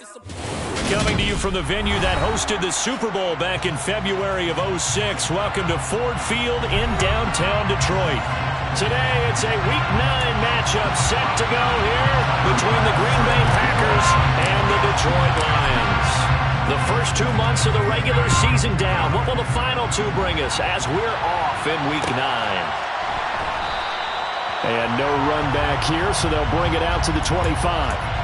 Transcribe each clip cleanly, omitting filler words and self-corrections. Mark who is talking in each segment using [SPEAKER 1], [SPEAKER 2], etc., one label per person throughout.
[SPEAKER 1] Coming to you from the venue that hosted the Super Bowl back in February of '06. Welcome to Ford Field in downtown Detroit. Today, it's a Week 9 matchup set to go here between the Green Bay Packers and the Detroit Lions. The first 2 months of the regular season down. What will the final two bring us as we're off in Week 9? And no run back here, so they'll bring it out to the 25.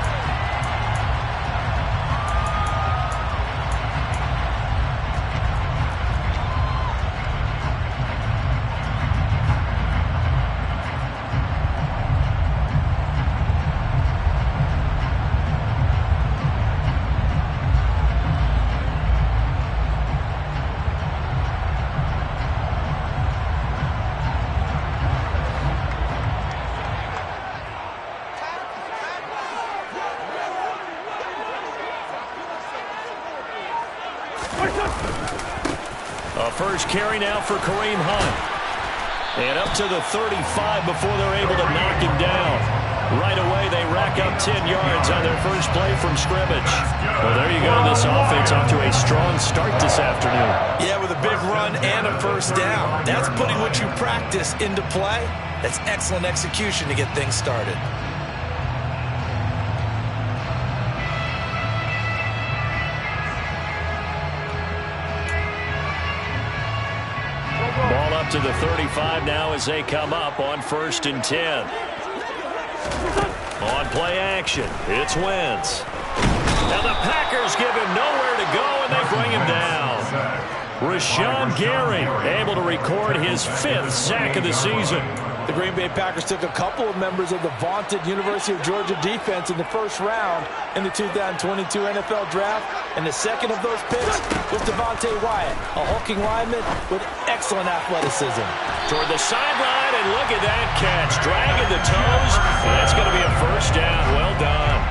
[SPEAKER 1] A first carry now for Kareem Hunt. And up to the 35 before they're able to knock him down. Right away, they rack up 10 yards on their first play from scrimmage. Well, there you go. This offense off to a strong start this afternoon.
[SPEAKER 2] Yeah, with a big run and a first down. That's putting what you practice into play. That's excellent execution to get things started.
[SPEAKER 1] Ball up to the 35 now as they come up on 1st and 10. On play action, it's Wentz. Now the Packers give him nowhere to go, and they bring him down. Rashawn Gary able to record his 5th sack of the season.
[SPEAKER 2] The Green Bay Packers took a couple of members of the vaunted University of Georgia defense in the first round in the 2022 NFL Draft, and the second of those picks was Devontae Wyatt, a hulking lineman with excellent athleticism.
[SPEAKER 1] Toward the sideline, and look at that catch. Dragging the toes, and that's going to be a first down. Well done.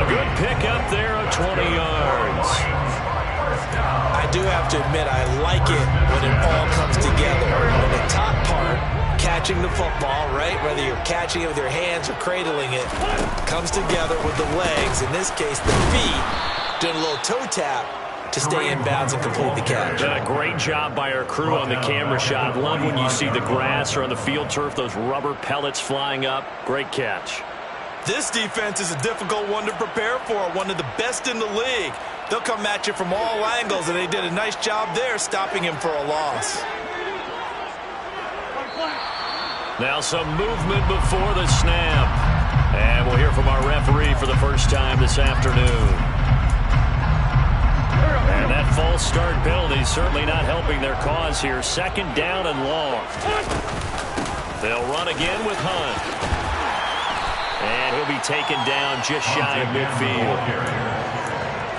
[SPEAKER 1] A good pick up there of 20 yards.
[SPEAKER 2] I do have to admit, I like it when it all comes together. When the top part, catching the football, right, whether you're catching it with your hands or cradling it, comes together with the legs, in this case the feet, doing a little toe tap to stay in bounds and complete the catch.
[SPEAKER 1] A great job by our crew on the camera shot. Love when you see the grass or on the field turf, those rubber pellets flying up. Great catch.
[SPEAKER 2] This defense is a difficult one to prepare for, one of the best in the league. They'll come at you from all angles, and they did a nice job there stopping him for a loss.
[SPEAKER 1] Now some movement before the snap. And we'll hear from our referee for the first time this afternoon. And that false start penalty certainly not helping their cause here. 2nd down and long. They'll run again with Hunt. And he'll be taken down just shy of midfield.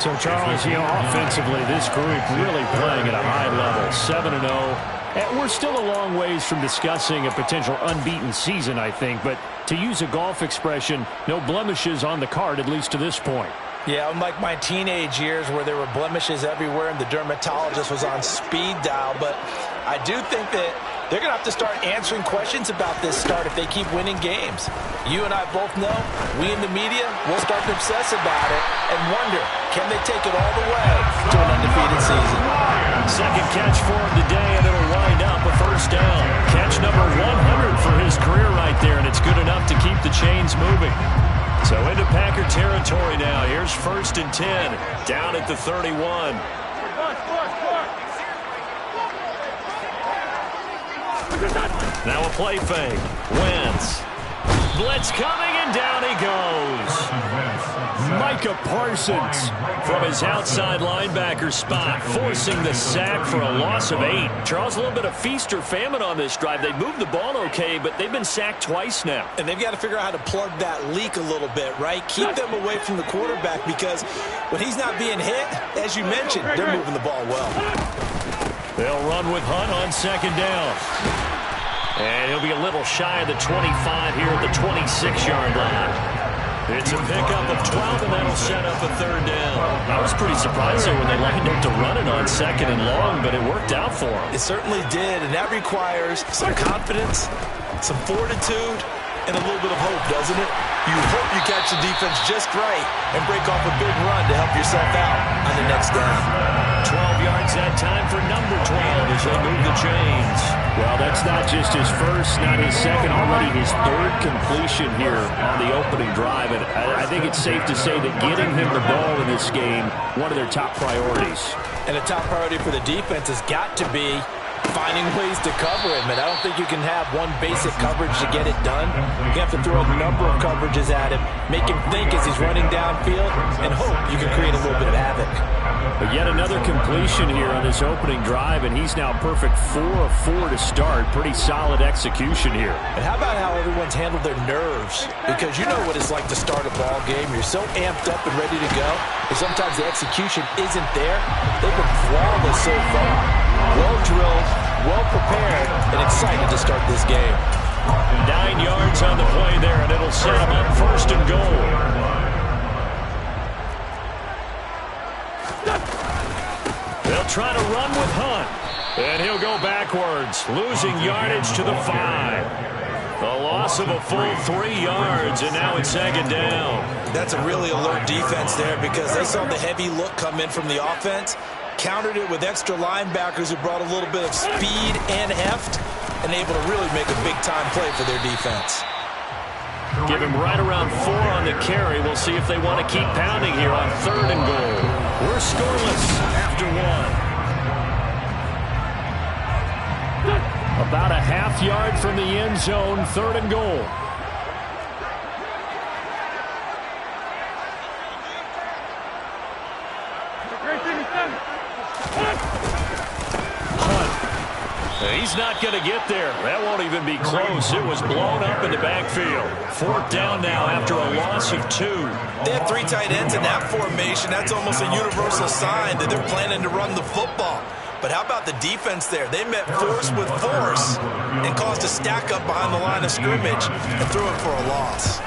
[SPEAKER 1] So, Charles, offensively, this group really playing at a high level. 7-0. And we're still a long ways from discussing a potential unbeaten season, I think. But to use a golf expression, no blemishes on the card, at least to this point.
[SPEAKER 2] Yeah, unlike my teenage years where there were blemishes everywhere and the dermatologist was on speed dial. But I do think that they're going to have to start answering questions about this start if they keep winning games. You and I both know, we in the media will start to obsess about it and wonder, can they take it all the way to an undefeated season?
[SPEAKER 1] Second catch for him today, and it'll wind up a first down. Catch number 100 for his career right there, and it's good enough to keep the chains moving. So into Packer territory now. Here's 1st and 10, down at the 31. Now a play fake. Wentz. Blitz coming, and down he goes. Micah Parsons from his outside linebacker spot, forcing the sack for a loss of 8. Charles, a little bit of feast or famine on this drive. They moved the ball okay, but they've been sacked twice now.
[SPEAKER 2] And they've got to figure out how to plug that leak a little bit, right? Keep them away from the quarterback, because when he's not being hit, as you mentioned, they're moving the ball well.
[SPEAKER 1] They'll run with Hunt on 2nd down. And he'll be a little shy of the 25 here at the 26-yard line. It's a pickup of 12, and that'll set up a 3rd down. I was pretty surprised there when they lined up to run it on 2nd and long, but it worked out for them.
[SPEAKER 2] It certainly did, and that requires some confidence, some fortitude, and a little bit of hope, doesn't it? You hope you catch the defense just right and break off a big run to help yourself out on the next down.
[SPEAKER 1] 12 yards that time for number 12 as they move the chains. Well, that's not just his first, not his second, already his third completion here on the opening drive. And I think it's safe to say that getting him the ball in this game, one of their top priorities.
[SPEAKER 2] And a top priority for the defense has got to be finding ways to cover him. And I don't think you can have one basic coverage to get it done. You have to throw a number of coverages at him, make him think as he's running downfield, and hope you can create a little bit of havoc.
[SPEAKER 1] But yet another completion here on this opening drive, and he's now perfect 4 of 4 to start. Pretty solid execution here.
[SPEAKER 2] And how about how everyone's handled their nerves? Because you know what it's like to start a ball game. You're so amped up and ready to go, and sometimes the execution isn't there. They've been flawless so far. Well drilled, well prepared, and excited to start this game.
[SPEAKER 1] 9 yards on the play there, and it'll set them up first and goal. They'll try to run with Hunt, and he'll go backwards, losing yardage to the 5. A loss of a full 3 yards, and now it's second down.
[SPEAKER 2] That's a really alert defense there because they saw the heavy look come in from the offense, countered it with extra linebackers who brought a little bit of speed and heft, and able to really make a big-time play for their defense.
[SPEAKER 1] Give him right around 4 on the carry. We'll see if they want to keep pounding here on third and goal. We're scoreless after 1. About a half yard from the end zone, third and goal. He's not going to get there. That won't even be close. It was blown up in the backfield. Fourth down now after a loss of 2.
[SPEAKER 2] They have 3 tight ends in that formation. That's almost a universal sign that they're planning to run the football. But how about the defense there? They met force with force and caused a stack up behind the line of scrimmage and threw it for a loss.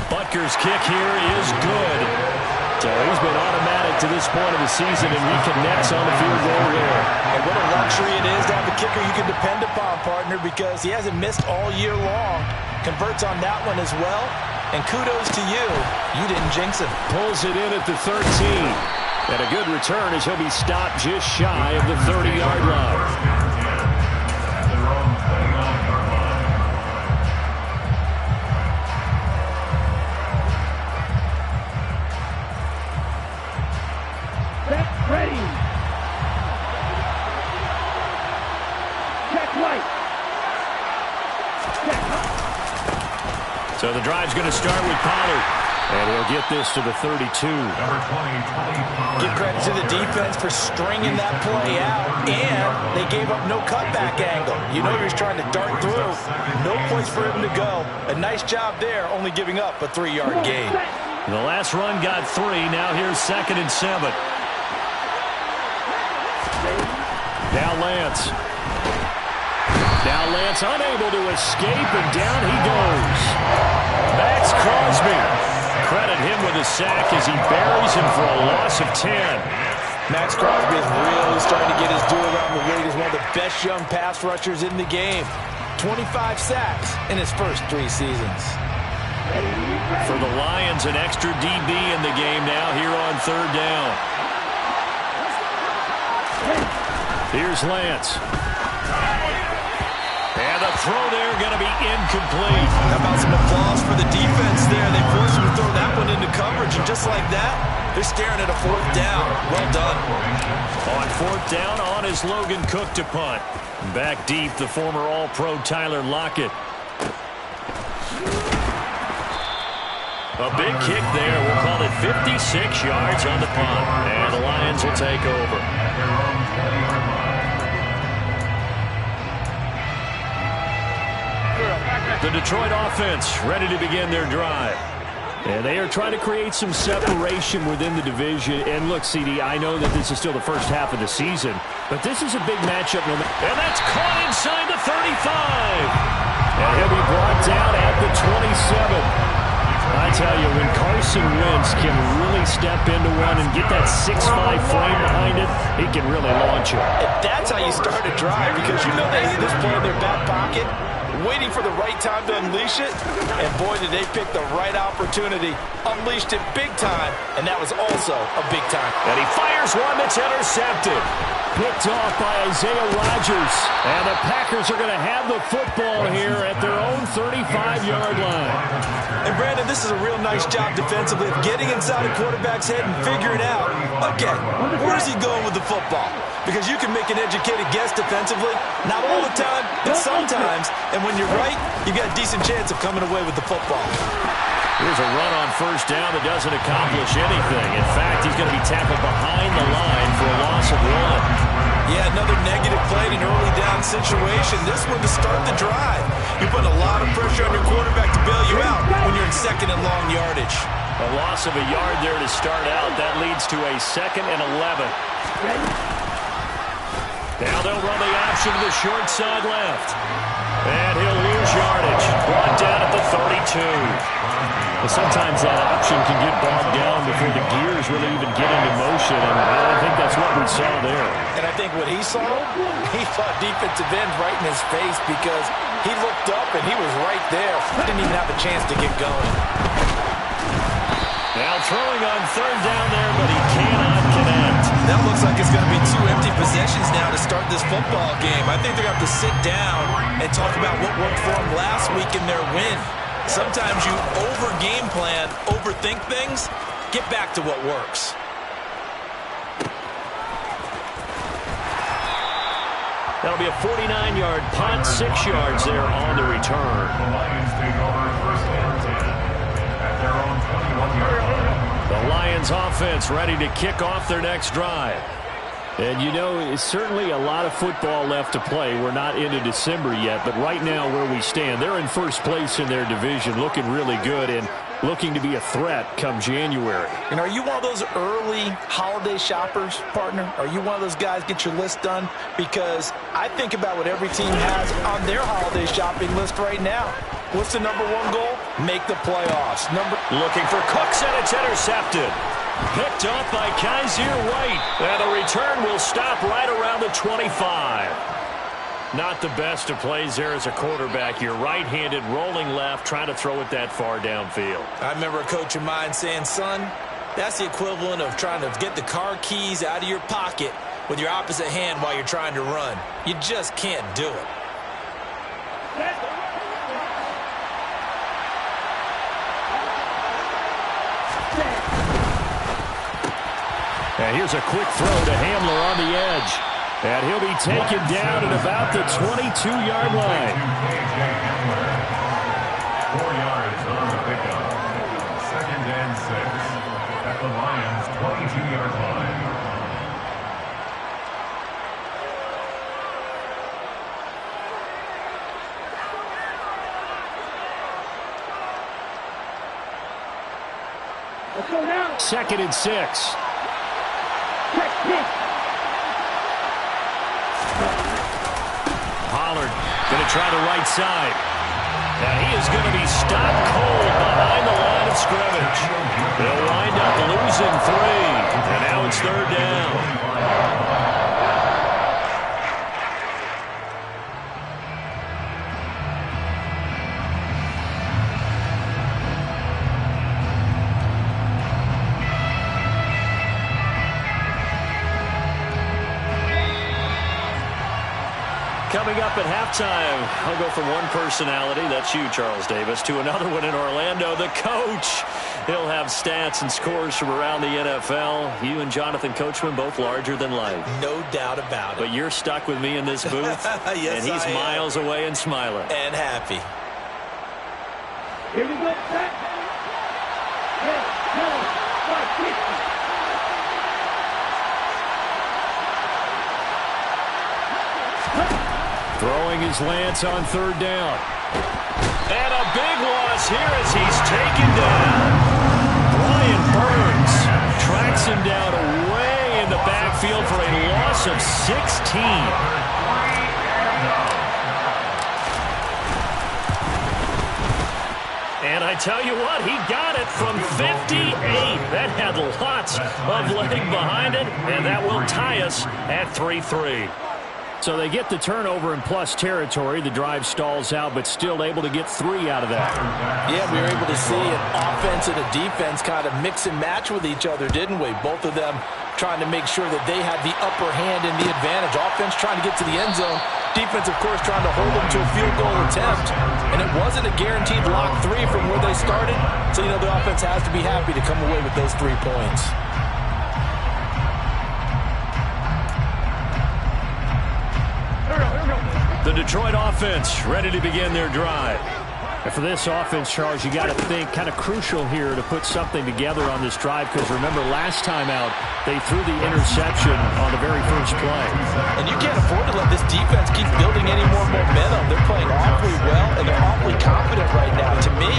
[SPEAKER 1] Butker's kick here is good. So he's been automatic to this point of the season, and he connects on the field goal here.
[SPEAKER 2] And what a luxury it is to have a kicker you can depend upon, partner, because he hasn't missed all year long. Converts on that one as well. And kudos to you. You didn't jinx him.
[SPEAKER 1] Pulls it in at the 13. And a good return as he'll be stopped just shy of the 30-yard line. So the drive's going to start with Pollard. And he'll get this to the 32.
[SPEAKER 2] Give credit to the defense for stringing that play out. And they gave up no cutback angle. You know he was trying to dart through. No place for him to go. A nice job there, only giving up a 3-yard gain.
[SPEAKER 1] The last run got 3. Now here's 2nd and 7. Now Lance. Now Lance unable to escape, and down he goes. Max Crosby. Credit him with a sack as he buries him for a loss of 10.
[SPEAKER 2] Max Crosby is really starting to get his due around the league as one of the best young pass rushers in the game. 25 sacks in his first 3 seasons.
[SPEAKER 1] For the Lions, an extra DB in the game now here on third down. Here's Lance. And the throw there going to be incomplete.
[SPEAKER 2] How about some applause for the defense there? They forced him to throw that one into coverage, and just like that, they're staring at a 4th down. Well done.
[SPEAKER 1] On 4th down, on is Logan Cook to punt. Back deep, the former All-Pro Tyler Lockett. A big kick there. We'll call it 56 yards on the punt. And the Lions will take over. The Detroit offense ready to begin their drive. And they are trying to create some separation within the division. And look, CD, I know that this is still the first half of the season, but this is a big matchup. And that's caught inside the 35. And he'll be brought down at the 27. I tell you, when Carson Wentz can really step into one and get that 6'5" frame behind it, he can really launch it.
[SPEAKER 2] And that's how you start a drive, because you know they have this play in their back pocket. waiting for the right time to unleash it. And boy, did they pick the right opportunity. Unleashed it big time, and that was also a big time.
[SPEAKER 1] And he fires one that's intercepted. Picked off by Isaiah Rodgers. And the Packers are going to have the football here at their own 35-yard line.
[SPEAKER 2] And Brandon, this is a real nice job defensively of getting inside a quarterback's head and figuring out, okay, where's he going with the football? Because you can make an educated guess defensively, not all the time, but sometimes. And when you're right, you've got a decent chance of coming away with the football.
[SPEAKER 1] Here's a run on first down that doesn't accomplish anything. In fact, he's going to be tackled behind the line for a loss of 1.
[SPEAKER 2] Yeah, another negative play in an early down situation. This one to start the drive. You're putting a lot of pressure on your quarterback to bail you out when you're in second and long yardage.
[SPEAKER 1] A loss of a yard there to start out. That leads to a 2nd and 11. Now they'll run the option to the short side left. And he'll lose yardage. Brought down at the 32. Well, sometimes that option can get bogged down before the gears really even get into motion, and I think that's what we saw there.
[SPEAKER 2] And I think what he saw defensive end right in his face because he looked up and he was right there. Didn't even have a chance to get going.
[SPEAKER 1] Now throwing on third down there, but he cannot connect.
[SPEAKER 2] That looks like it's going to be 2 empty possessions now to start this football game. I think they're going to have to sit down and talk about what worked for them last week in their win. Sometimes you over-game plan, overthink things. Get back to what works.
[SPEAKER 1] That'll be a 49-yard punt, 6 yards there on the return.
[SPEAKER 3] The Lions take over first and 10 at their own 21-yard line.
[SPEAKER 1] The Lions offense ready to kick off their next drive. And, you know, it's certainly a lot of football left to play. We're not into December yet, but right now where we stand, they're in first place in their division, looking really good and looking to be a threat come January.
[SPEAKER 2] And are you one of those early holiday shoppers, partner? Are you one of those guys get your list done? Because I think about what every team has on their holiday shopping list right now. What's the #1 goal? Make the playoffs.
[SPEAKER 1] Looking for Cooks, and it's intercepted. Picked off by Kaiser White. And the return will stop right around the 25. Not the best of plays there as a quarterback. You're right-handed, rolling left, trying to throw it that far downfield.
[SPEAKER 2] I remember a coach of mine saying, son, that's the equivalent of trying to get the car keys out of your pocket with your opposite hand while you're trying to run. You just can't do it.
[SPEAKER 1] And here's a quick throw to Hamler on the edge. And he'll be taken down at about the 22-yard line.
[SPEAKER 3] 4 yards on the pickup. 2nd and 6 at the Lions' 22-yard line.
[SPEAKER 4] Let's go now.
[SPEAKER 1] 2nd and 6. Pollard going to try the right side. Now he is going to be stopped cold behind the line of scrimmage. They'll wind up losing 3. And now it's 3rd down. Coming up at halftime, I'll go from one personality, that's you, Charles Davis, to another one in Orlando, the coach. He'll have stats and scores from around the NFL. You and Jonathan Coachman, both larger than life.
[SPEAKER 2] No doubt about it.
[SPEAKER 1] But you're stuck with me in this booth,
[SPEAKER 2] yes,
[SPEAKER 1] and he's miles away and smiling.
[SPEAKER 2] And happy.
[SPEAKER 4] Here we go. Back. 10, 9, 5, 6.
[SPEAKER 1] Throwing his Lance on 3rd down. And a big loss here as he's taken down. Brian Burns tracks him down away in the backfield for a loss of 16. And I tell you what, he got it from 58. That had lots of leg behind it, and that will tie us at 3-3. So they get the turnover in plus territory. The drive stalls out, but still able to get 3 out of that.
[SPEAKER 2] Yeah, we were able to see an offense and a defense kind of mix and match with each other, didn't we? Both of them trying to make sure that they had the upper hand and the advantage. Offense trying to get to the end zone. Defense, of course, trying to hold them to a field goal attempt. And it wasn't a guaranteed lock 3 from where they started. So, the offense has to be happy to come away with those 3 points.
[SPEAKER 1] The Detroit offense ready to begin their drive. And for this offense, Charles, you got to think kind of crucial here to put something together on this drive, because remember last time out they threw the interception on the very first play.
[SPEAKER 2] And you can't afford to let this defense keep building any more momentum. They're playing awfully well, and they're awfully confident right now. To me,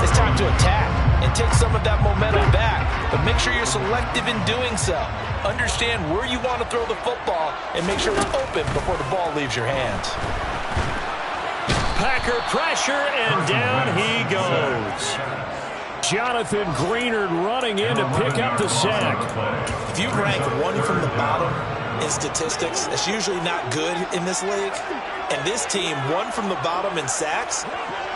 [SPEAKER 2] it's time to attack and take some of that momentum back. But make sure you're selective in doing so. Understand where you want to throw the football and make sure it's open before the ball leaves your hands.
[SPEAKER 1] Packer pressure, and down he goes. Jonathan Greenard running in to pick up the sack.
[SPEAKER 2] If you rank 1 from the bottom in statistics, that's usually not good in this league. And this team, 1 from the bottom in sacks,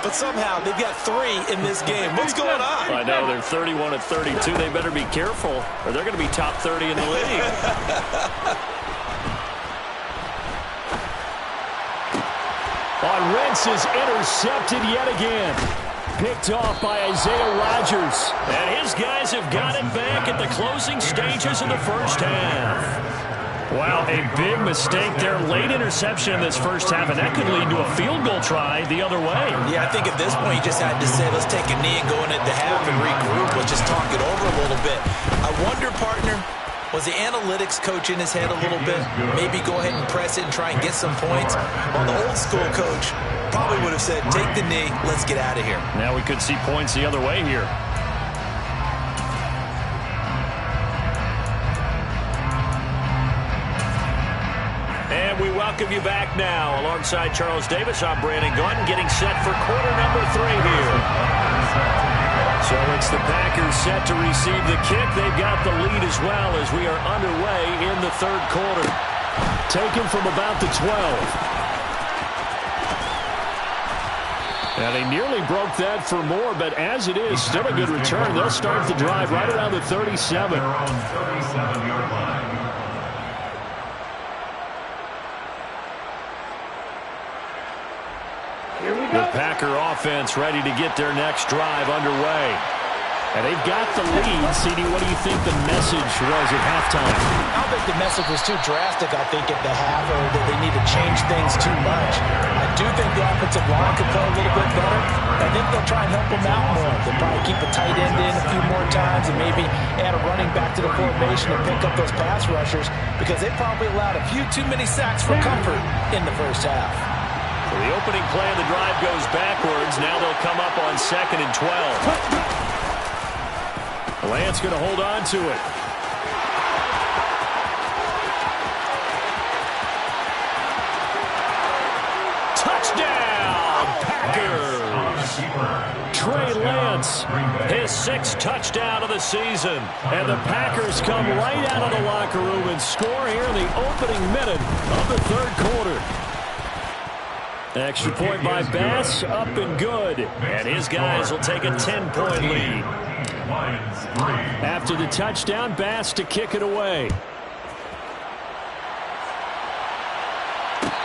[SPEAKER 2] but somehow they've got 3 in this game. What's going on?
[SPEAKER 1] I know, they're 31 at 32. They better be careful, or they're going to be top 30 in the league. Wentz is intercepted yet again. Picked off by Isaiah Rodgers. And his guys have got it back at the closing stages of the first half. Wow, a big mistake there. Late interception in this first half, and that could lead to a field goal try the other way.
[SPEAKER 2] Yeah, I think at this point you just had to say, let's take a knee and go into the half and regroup. Let's just talk it over a little bit. I wonder, partner, was the analytics coach in his head a little bit? Maybe go ahead and press it and try and get some points. While the old school coach probably would have said, take the knee, let's get out of here.
[SPEAKER 1] Now we could see points the other way here. And we welcome you back now. Alongside Charles Davis, I'm Brandon Gaudin, getting set for quarter number 3 here. So it's the Packers set to receive the kick. They've got the lead as well as we are underway in the third quarter. Taken from about the 12. And they nearly broke that for more, but as it is, still a good return. They'll start the drive right around the 37.
[SPEAKER 3] Their own 37-yard line.
[SPEAKER 1] The Packer offense ready to get their next drive underway. And they've got the lead. CD, what do you think the message was at halftime?
[SPEAKER 2] I don't think the message was too drastic, I think, at the half, or that they need to change things too much. I do think the offensive line could play a little bit better. I think they'll try and help them out more. They'll probably keep a tight end in a few more times and maybe add a running back to the formation and pick up those pass rushers, because they probably allowed a few too many sacks for comfort in the first half.
[SPEAKER 1] So the opening play of the drive goes backwards. Now they'll come up on 2nd and 12. Lance going to hold on to it. Touchdown, Packers! Trey Lance, his 6th touchdown of the season. And the Packers come right out of the locker room and score here in the opening minute of the third quarter. Extra point by Bass, up and good. And his guys will take a 10-point lead. After the touchdown, Bass to kick it away.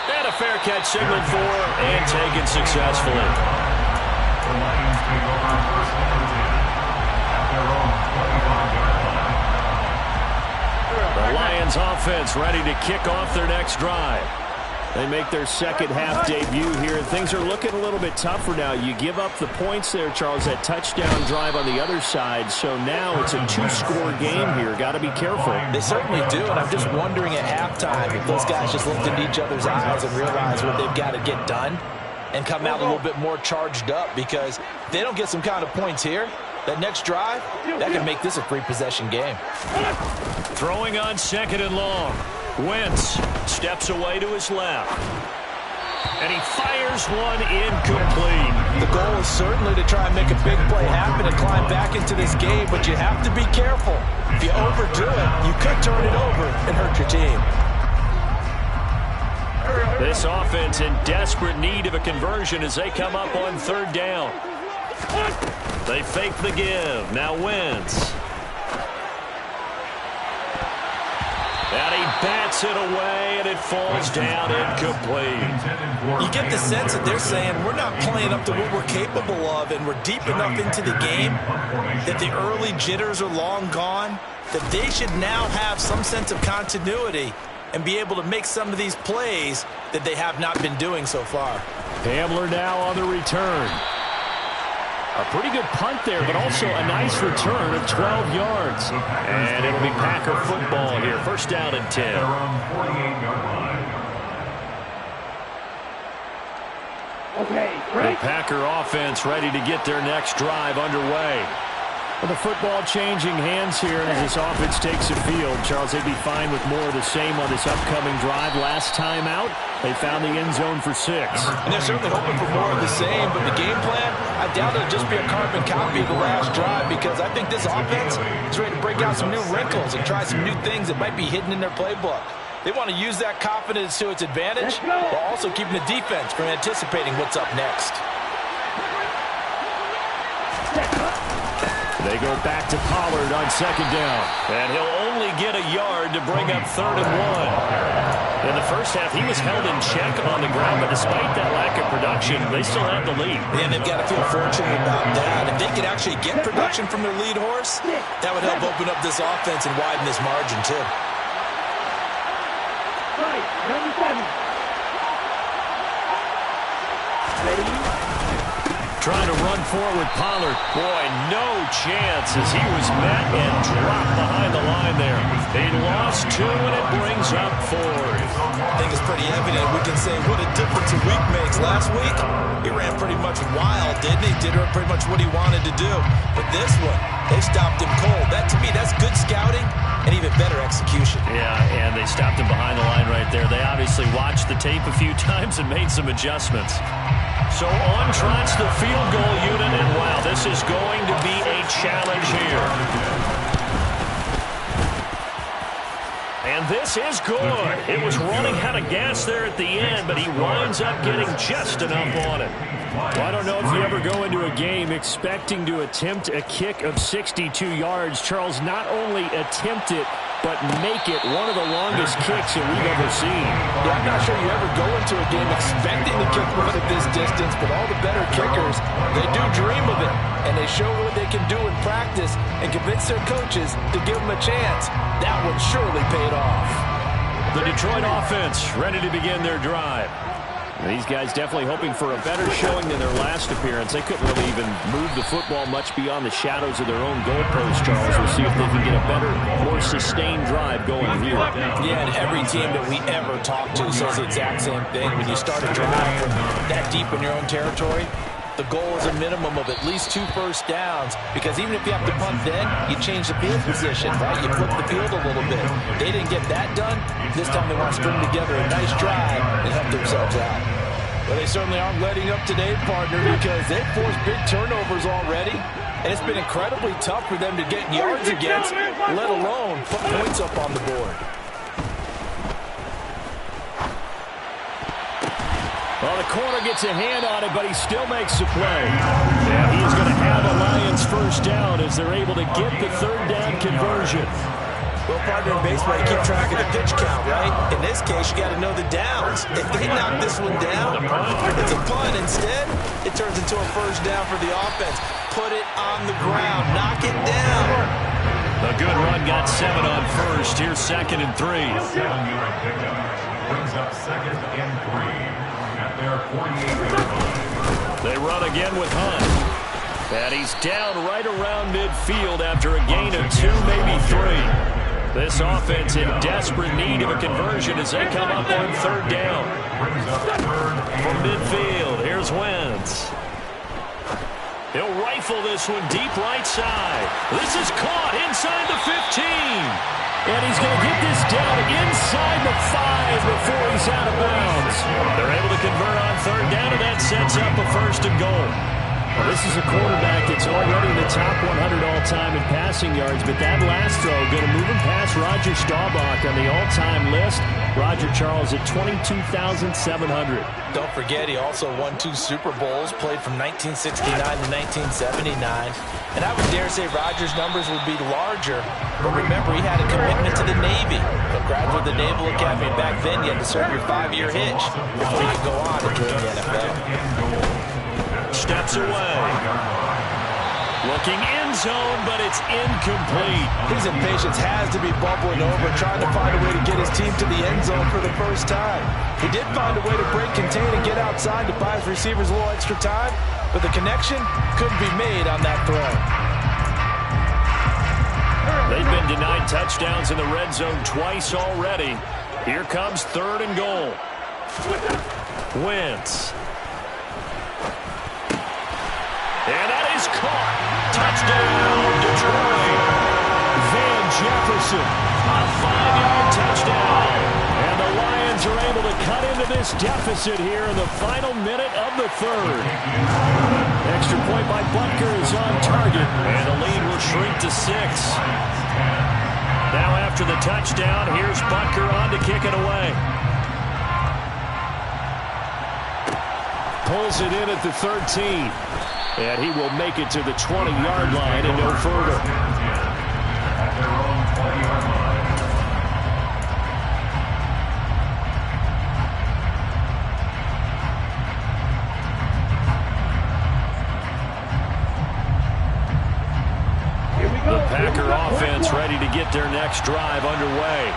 [SPEAKER 1] And a fair catch signaled for and taken successfully.
[SPEAKER 3] The Lions take over first and 10 at their own 25-yard line.
[SPEAKER 1] The Lions offense ready to kick off their next drive. They make their second half debut here, and things are looking a little bit tougher now. You give up the points there, Charles, that touchdown drive on the other side. So now it's a 2-score game here. Got to be careful.
[SPEAKER 2] They certainly do, and I'm just wondering at halftime if those guys just looked into each other's eyes and realized what they've got to get done and come out a little bit more charged up, because if they don't get some kind of points here, that next drive, that can make this a 3-possession game.
[SPEAKER 1] Throwing on 2nd and long. Wentz steps away to his left. And he fires one incomplete.
[SPEAKER 2] The goal is certainly to try and make a big play happen and climb back into this game, but you have to be careful. If you overdo it, you could turn it over and hurt your team.
[SPEAKER 1] This offense in desperate need of a conversion as they come up on third down. They fake the give. Now Wentz. And he bats it away, and it falls down incomplete.
[SPEAKER 2] You get the sense that they're saying we're not playing up to what we're capable of, and we're deep enough into the game that the early jitters are long gone, that they should now have some sense of continuity and be able to make some of these plays that they have not been doing so far.
[SPEAKER 1] Hamler now on the return. A pretty good punt there, but also a nice return of 12 yards. And it'll be Packer football here. First down and 10. The Packer offense ready to get their next drive underway. Well, the football changing hands here as this offense takes the field. Charles, they'd be fine with more of the same on this upcoming drive. Last time out, they found the end zone for 6.
[SPEAKER 2] And they're certainly hoping for more of the same, but the game plan, I doubt it'll just be a carbon copy of the last drive, because I think this offense is ready to break out some new wrinkles and try some new things that might be hidden in their playbook. They want to use that confidence to its advantage while also keeping the defense from anticipating what's up next.
[SPEAKER 1] They go back to Pollard on second down. And he'll only get a yard to bring up 3rd and 1. In the first half, he was held in check on the ground, but despite that lack of production, they still have the lead.
[SPEAKER 2] And they've got to feel fortunate about that. If they could actually get production from their lead horse, that would help open up this offense and widen this margin, too.
[SPEAKER 4] Right, number 7. Ready?
[SPEAKER 1] Trying to run forward with Pollard. Boy, no chance as he was met and dropped behind the line there. He lost 2, and it brings up 4.
[SPEAKER 2] I think it's pretty evident. We can say what a difference a week makes. Last week, he ran pretty much wild, didn't he? Did pretty much what he wanted to do. But this one, they stopped him cold. That, to me, that's good scouting and even better execution.
[SPEAKER 1] Yeah, and they stopped him behind the line right there. They obviously watched the tape a few times and made some adjustments. So on trots the field goal unit, and wow, this is going to be a challenge here. And this is good. It was running out of gas there at the end, but he winds up getting just enough on it. Well, I don't know if you ever go into a game expecting to attempt a kick of 62 yards. Charles, not only attempt it, but make it one of the longest kicks that we've ever seen.
[SPEAKER 2] Yeah, I'm not sure you ever go into a game expecting to kick one at this distance, but all the better kickers, they do dream of it, and they show what they can do in practice and convince their coaches to give them a chance. That one surely paid off.
[SPEAKER 1] The Detroit offense ready to begin their drive. These guys definitely hoping for a better showing than their last appearance. They couldn't really even move the football much beyond the shadows of their own goalpost, Charles. We'll see if they can get a better, more sustained drive going here.
[SPEAKER 2] Yeah, and every team that we ever talk to says the exact same thing. When you start a drive from that deep in your own territory, the goal is a minimum of at least 2 first downs, because even if you have to punt then, you change the field position, right? You flip the field a little bit. They didn't get that done. This time they want to string together a nice drive and help themselves out. Well, they certainly aren't letting up today, partner, because they've forced big turnovers already, and it's been incredibly tough for them to get yards against, let alone put points up on the board.
[SPEAKER 1] Well, the corner gets a hand on it, but he still makes the play. Yeah, he's going to have a Lions first down as they're able to get the 3rd down conversion.
[SPEAKER 2] Well, partner, in baseball, you keep track of the pitch count, right? In this case, you got to know the downs. If they knock this one down, it's a punt. Instead, it turns into a first down for the offense. Put it on the ground. Knock it down.
[SPEAKER 1] A good run got 7 on first. Here's 2nd and 3.
[SPEAKER 3] 7-yard pickup brings up 2nd and 3. At their 48-yard line.
[SPEAKER 1] They run again with Hunt. And he's down right around midfield after a gain of 2, maybe 3. This offense in desperate need of a conversion as they come up on 3rd down. From midfield, here's Wentz. He'll rifle this one deep right side. This is caught inside the 15. And he's going to get this down inside the 5 before he's out of bounds. They're able to convert on 3rd down, and that sets up a 1st and goal. Well, this is a quarterback that's already in the top 100 all-time in passing yards, but that last throw going to move him past Rodgers. Roger Staubach on the all-time list. Roger Charles at 22,700.
[SPEAKER 2] Don't forget, he also won 2 Super Bowls, played from 1969 to 1979. And I would dare say Roger's numbers would be larger. But remember, he had a commitment to the Navy. A graduate of the Naval Academy. Back then, you had to serve your 5-year hitch before you could go on and join the NFL.
[SPEAKER 1] Steps away. Looking end zone, but it's incomplete.
[SPEAKER 2] His impatience has to be bubbling over, trying to find a way to get his team to the end zone for the first time. He did find a way to break contain and get outside to buy his receivers a little extra time, but the connection couldn't be made on that throw.
[SPEAKER 1] They've been denied touchdowns in the red zone twice already. Here comes 3rd and goal. Wentz. And that is caught. Touchdown, Detroit. Van Jefferson, a 5-yard touchdown. And the Lions are able to cut into this deficit here in the final minute of the 3rd. Extra point by Butker is on target. And the lead will shrink to 6. Now after the touchdown, here's Butker on to kick it away. Pulls it in at the 13. And he will make it to the 20-yard line and no further.
[SPEAKER 3] At their own 20-yard line.
[SPEAKER 1] The Packer offense ready to get their next drive underway.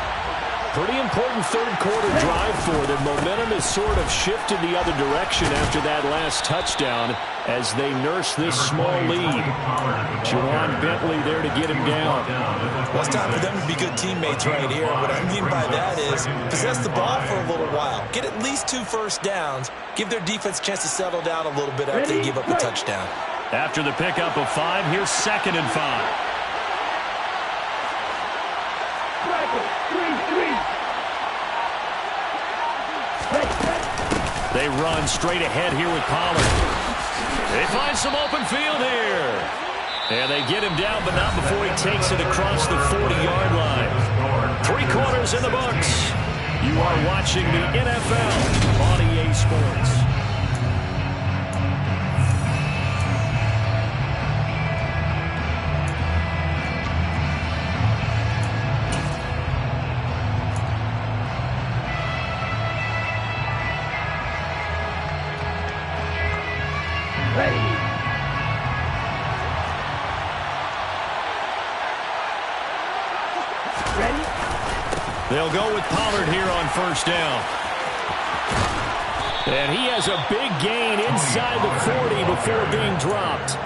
[SPEAKER 1] Pretty important 3rd quarter drive for them. Momentum has sort of shifted the other direction after that last touchdown as they nurse this small lead. Juwan Bentley there to get him down.
[SPEAKER 2] Well, it's time for them to be good teammates right here. What I mean by that is possess the ball for a little while. Get at least 2 first downs. Give their defense a chance to settle down a little bit after they give up a touchdown.
[SPEAKER 1] After the pickup of 5, here's 2nd and 5. They run straight ahead here with Pollard. They find some open field here. And they get him down, but not before he takes it across the 40-yard line. 3 quarters in the books. You are watching the NFL on EA Sports. They'll go with Pollard here on 1st down. And he has a big gain inside the 40 before being dropped.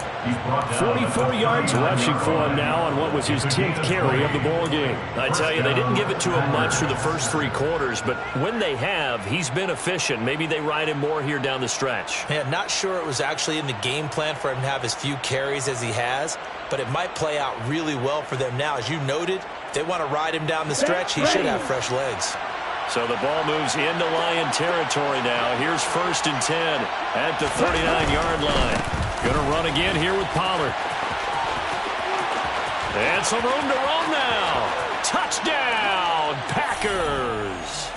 [SPEAKER 1] 44 yards rushing for him now on what was his 10th carry of the ball game. I tell you, they didn't give it to him much for the first 3 quarters, but when they have, he's been efficient. Maybe they ride him more here down the stretch.
[SPEAKER 2] Yeah, not sure it was actually in the game plan for him to have as few carries as he has, but it might play out really well for them now. As you noted, if they want to ride him down the stretch, he should have fresh legs.
[SPEAKER 1] So the ball moves into Lion territory now. Here's 1st and 10 at the 39-yard line. Going to run again here with Pollard. And some room to roam now. Touchdown, Packers.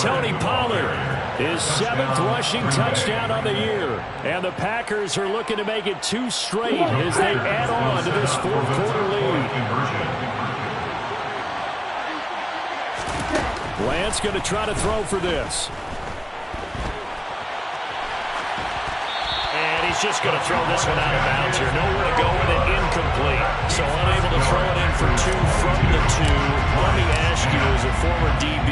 [SPEAKER 1] Tony Pollard, his 7th rushing touchdown on the year. And the Packers are looking to make it 2 straight as they add on to this 4th quarter lead. Lance going to try to throw for this. And he's just going to throw this one out of bounds here. Nowhere to go with it. Incomplete. So unable to throw it in for 2 from the 2. Let me ask you, as a former DB,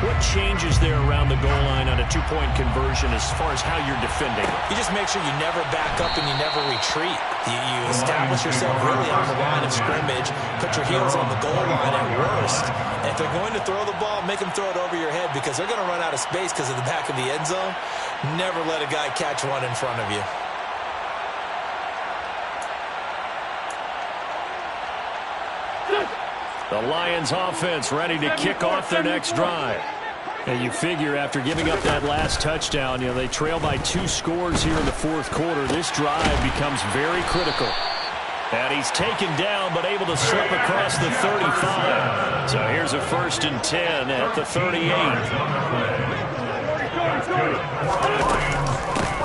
[SPEAKER 1] what changes there around the goal line on a 2-point conversion as far as how you're defending?
[SPEAKER 2] You just make sure you never back up and you never retreat. You establish yourself really on the line of scrimmage, put your heels on the goal line at worst. And if they're going to throw the ball, make them throw it over your head because they're going to run out of space because of the back of the end zone. Never let a guy catch one in front of you.
[SPEAKER 1] The Lions offense ready to kick off their next drive. And you figure after giving up that last touchdown, they trail by 2 scores here in the 4th quarter. This drive becomes very critical. And he's taken down, but able to slip across the 35. So here's a 1st and 10 at the 38.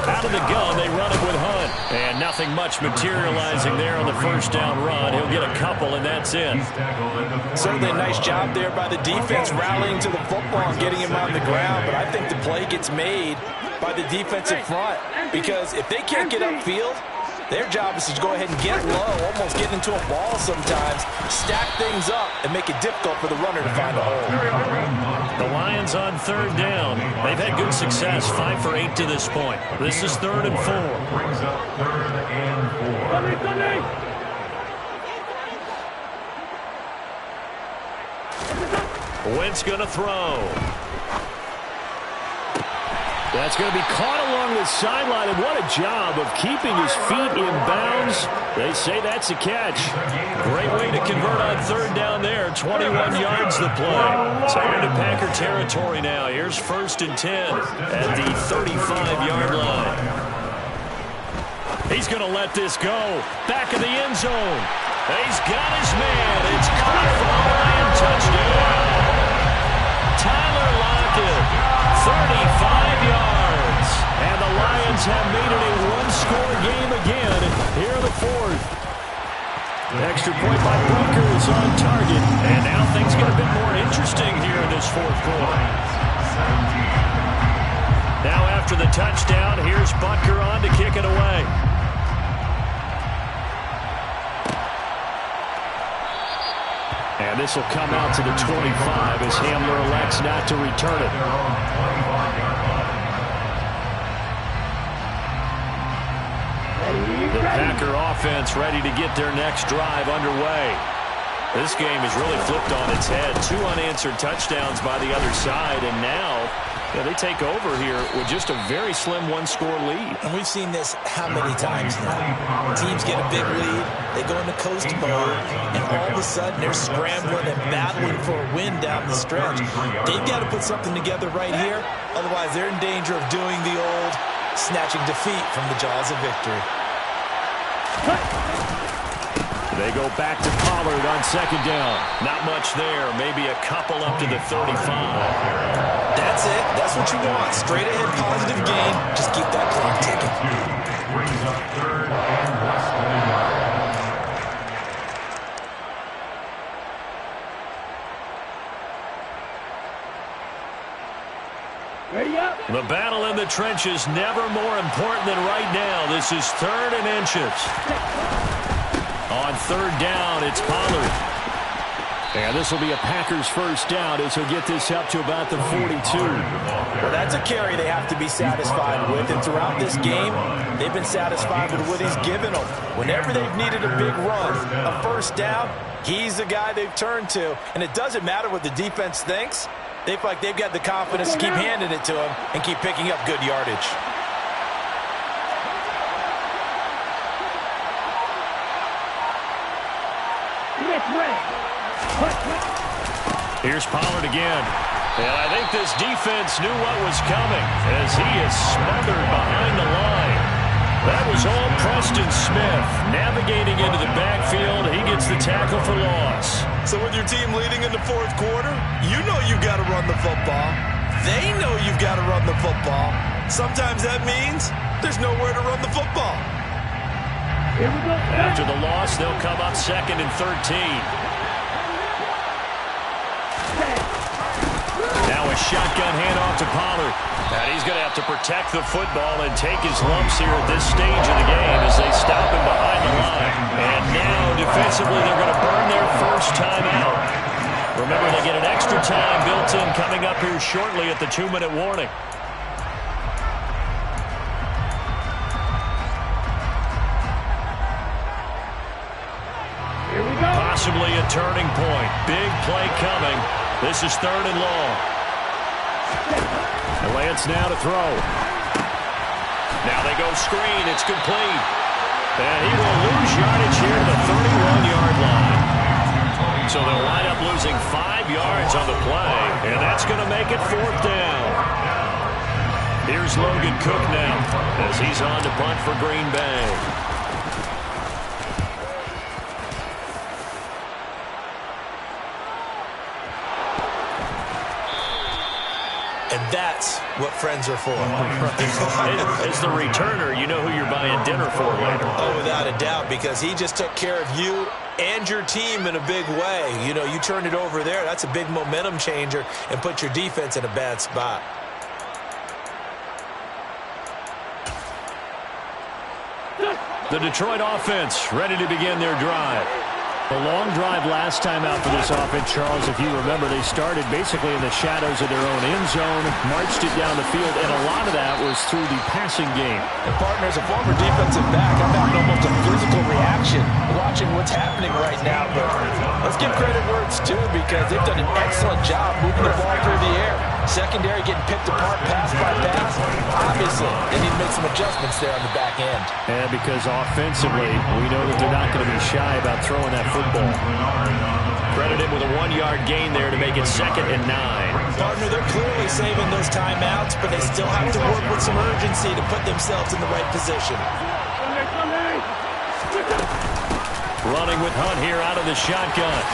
[SPEAKER 1] Out of the gun, they run it with Hunt. And nothing much materializing there on the 1st down run. He'll get a couple, and that's it.
[SPEAKER 2] Certainly a nice job there by the defense rallying to the football and getting him on the ground. But I think the play gets made by the defensive front. Because if they can't get upfield, their job is to go ahead and get low, almost get into a ball sometimes, stack things up, and make it difficult for the runner to find a hole.
[SPEAKER 1] The Lions on 3rd down. They've had good success, 5 for 8 to this point. This is 3rd and 4.
[SPEAKER 3] Brings up 3rd and 4.
[SPEAKER 1] Wentz going to throw. That's going to be caught along the sideline, and what a job of keeping his feet in bounds. They say that's a catch. Great way to convert on 3rd down there. 21 yards the play. So into Packer territory now. Here's 1st and 10 at the 35-yard line. He's going to let this go. Back of the end zone. He's got his man. It's caught for a Lion touchdown. Tyler Lockett. 35 yards. And the Lions have made it a one-score game again here in the 4th. Extra point by Butker is on target. And now things get a bit more interesting here in this 4th quarter. Now after the touchdown, here's Butker on to kick it away. And this will come out to the 25 as Hamler elects not to return it. The Packer offense ready to get their next drive underway. This game has really flipped on its head. 2 unanswered touchdowns by the other side, and now they take over here with just a very slim one-score lead.
[SPEAKER 2] And we've seen this how many times now? Teams get a big lead, they go into coast mode, and all of a sudden they're scrambling and battling for a win down the stretch. They've got to put something together right here, otherwise they're in danger of doing the old snatching defeat from the jaws of victory.
[SPEAKER 1] They go back to Pollard on 2nd down. Not much there. Maybe a couple up to the 35.
[SPEAKER 2] That's it. That's what you want. Straight ahead positive gain. Just keep that clock ticking.
[SPEAKER 3] Brings up 3rd and less than a yard.
[SPEAKER 4] Ready up.
[SPEAKER 1] The battle in the trenches never more important than right now. This is 3rd and inches. On 3rd down, it's Pollard. And this will be a Packers 1st down as he'll get this up to about the 42.
[SPEAKER 2] Well, that's a carry they have to be satisfied with. And throughout this game, they've been satisfied with what he's given them. Whenever they've needed a big run, a 1st down, he's the guy they've turned to. And it doesn't matter what the defense thinks. They feel like they've got the confidence to keep handing it to him and keep picking up good yardage.
[SPEAKER 1] Here's Pollard again. And I think this defense knew what was coming as he is smothered behind the line. That was all Preston Smith navigating into the backfield. He gets the tackle for loss.
[SPEAKER 2] So with your team leading in the 4th quarter, you know you've got to run the football. They know you've got to run the football. Sometimes that means there's nowhere to run the football.
[SPEAKER 4] Here we go.
[SPEAKER 1] After the loss, they'll come up 2nd and 13. Now a shotgun handoff to Pollard. And he's going to have to protect the football and take his lumps here at this stage of the game as they stop him behind the line. And now defensively they're going to burn their 1st time out. Remember, they get an extra time built in coming up here shortly at the 2-minute warning.
[SPEAKER 4] Here we go.
[SPEAKER 1] Possibly a turning point. Big play coming. This is 3rd and long. Lance now to throw. Now they go screen. It's complete. And he will lose yardage here to the 31-yard line. So they'll wind up losing 5 yards on the play. And that's going to make it 4th down. Here's Logan Cook now as he's on to punt for Green Bay.
[SPEAKER 2] And that's what friends are for.
[SPEAKER 1] As the returner, you know who you're buying dinner for later.
[SPEAKER 2] Oh, without a doubt, because he just took care of you and your team in a big way. You know, you turn it over there, that's a big momentum changer and put your defense in a bad spot.
[SPEAKER 1] The Detroit offense ready to begin their drive. A long drive last time out for this offense, Charles. If you remember, they started basically in the shadows of their own end zone, marched it down the field, and a lot of that was through the passing game.
[SPEAKER 2] And partner, as a former defensive back, I'm having almost a physical reaction watching what's happening right now. But let's give credit where it's due, because they've done an excellent job moving the ball through the air. Secondary getting picked apart pass by pass. Obviously, they need to make some adjustments there on the back end.
[SPEAKER 1] Yeah, because offensively, we know that they're not going to be shy about throwing that football. Credited with a 1-yard gain there to make it 2nd and 9.
[SPEAKER 2] Partner, they're clearly saving those timeouts, but they still have to work with some urgency to put themselves in the right position.
[SPEAKER 1] Running with Hunt here out of the shotgun.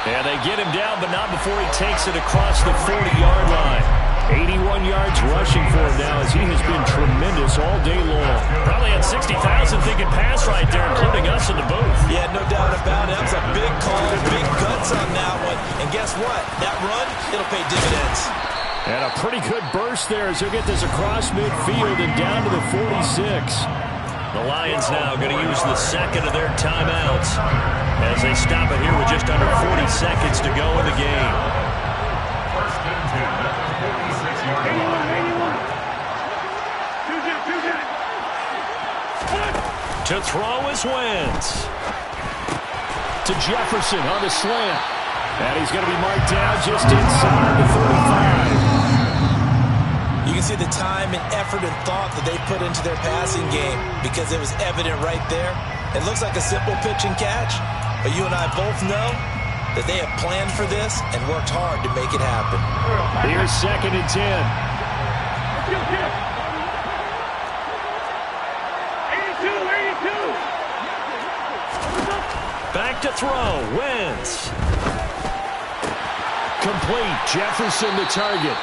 [SPEAKER 1] And they get him down, but not before he takes it across the 40-yard line. 81 yards rushing for him now, as he has been tremendous all day long. Probably had 60,000 thinking pass right there, including us in the booth.
[SPEAKER 2] Yeah, no doubt about it. That was a big call, big guts on that one. And guess what? That run, it'll pay dividends.
[SPEAKER 1] And a pretty good burst there as he'll get this across midfield and down to the 46. The Lions now going to use the second of their timeouts as they stop it here with just under 40 seconds to go in the game.
[SPEAKER 3] First and 10 at the 46-yard line.
[SPEAKER 1] To throw is Wentz. To Jefferson on the slant. And he's going to be marked down just inside the 45.
[SPEAKER 2] You can see the time and effort and thought that they put into their passing game, because it was evident right there. It looks like a simple pitch and catch, but you and I both know that they have planned for this and worked hard to make it happen.
[SPEAKER 1] Here's 2nd and 10. Back to throw. Wentz. Complete. Jefferson the target.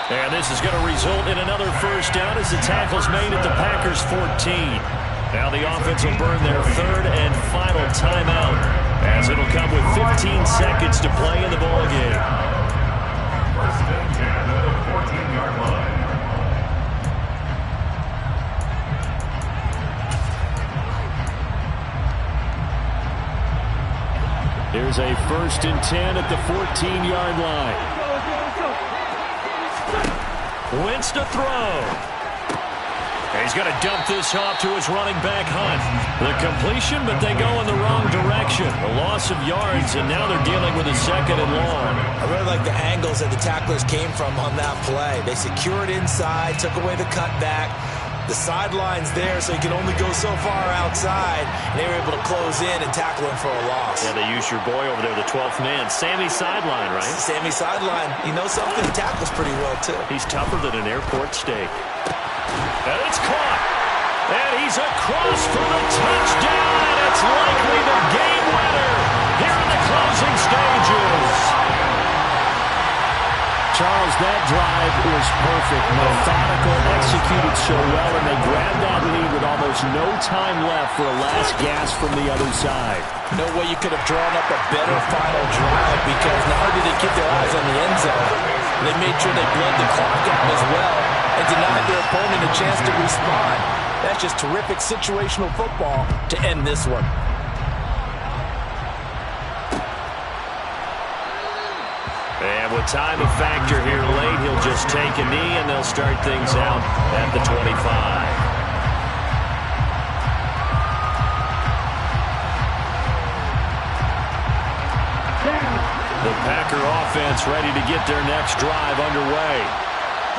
[SPEAKER 1] And this is going to result in another first down as the tackle's made at the Packers' 14. Now the offense will burn their 3rd and final timeout, as it'll come with 15 seconds to play in the ballgame.
[SPEAKER 3] First and 10 at the 14-yard line.
[SPEAKER 1] Here's a 1st and 10 at the 14-yard line. Wentz to throw. And he's going to dump this off to his running back, Hunt. The completion, but they go in the wrong direction. A loss of yards, and now they're dealing with a 2nd and long.
[SPEAKER 2] I really like the angles that the tacklers came from on that play. They secured inside, took away the cutback. The sideline's there, so you can only go so far outside. And they were able to close in and tackle him for a loss.
[SPEAKER 1] Yeah, they used your boy over there, the 12th man. Sammy Sideline, right?
[SPEAKER 2] Sammy Sideline. You know something? He tackles pretty well, too.
[SPEAKER 1] He's tougher than an airport steak. And it's caught. And he's across for the touchdown. And it's likely the game winner here in the closing stages. Charles, that drive was perfect. Methodical, executed so well, and they grabbed that lead with almost no time left for a last gasp from the other side.
[SPEAKER 2] No way you could have drawn up a better final drive, because not only did they keep their eyes on the end zone, they made sure they bled the clock out as well and denied their opponent a chance to respond. That's just terrific situational football to end this one.
[SPEAKER 1] And with time a factor here late, he'll just take a knee, and they'll start things out at the 25. The Packer offense ready to get their next drive underway.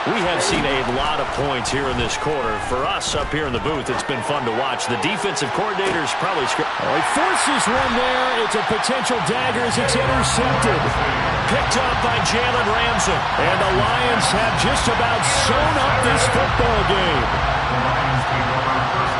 [SPEAKER 1] We have seen a lot of points here in this quarter. For us up here in the booth, it's been fun to watch. The defensive coordinator's probably... Oh, he forces one there. It's a potential dagger as it's intercepted. Picked up by Jalen Ramsey. And the Lions have just about sewn up this football game.
[SPEAKER 3] The Lions take over first